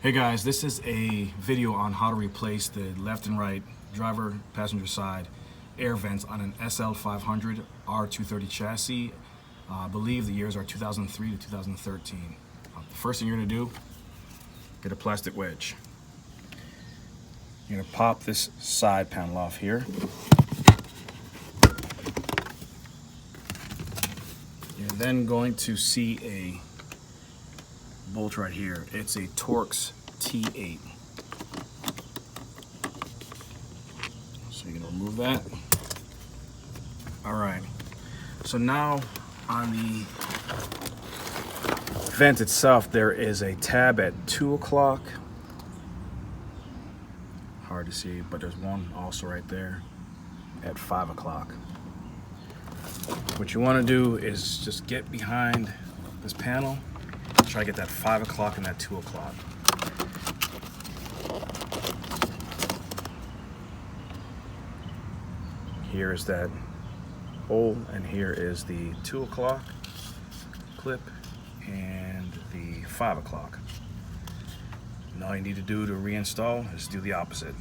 Hey guys, this is a video on how to replace the left and right driver passenger side air vents on an SL500 R230 chassis. I believe the years are 2003 to 2013. The first thing you're going to do, get a plastic wedge. You're going to pop this side panel off here. You're then going to see a bolt right here. It's a Torx T8. So you're gonna remove that. All right. So now on the vent itself, there is a tab at 2 o'clock. Hard to see, but there's one also right there at 5 o'clock. What you want to do is just get behind this panel. Try to get that 5 o'clock and that 2 o'clock. Here is that hole, and here is the 2 o'clock clip and the 5 o'clock. And all you need to do to reinstall is do the opposite.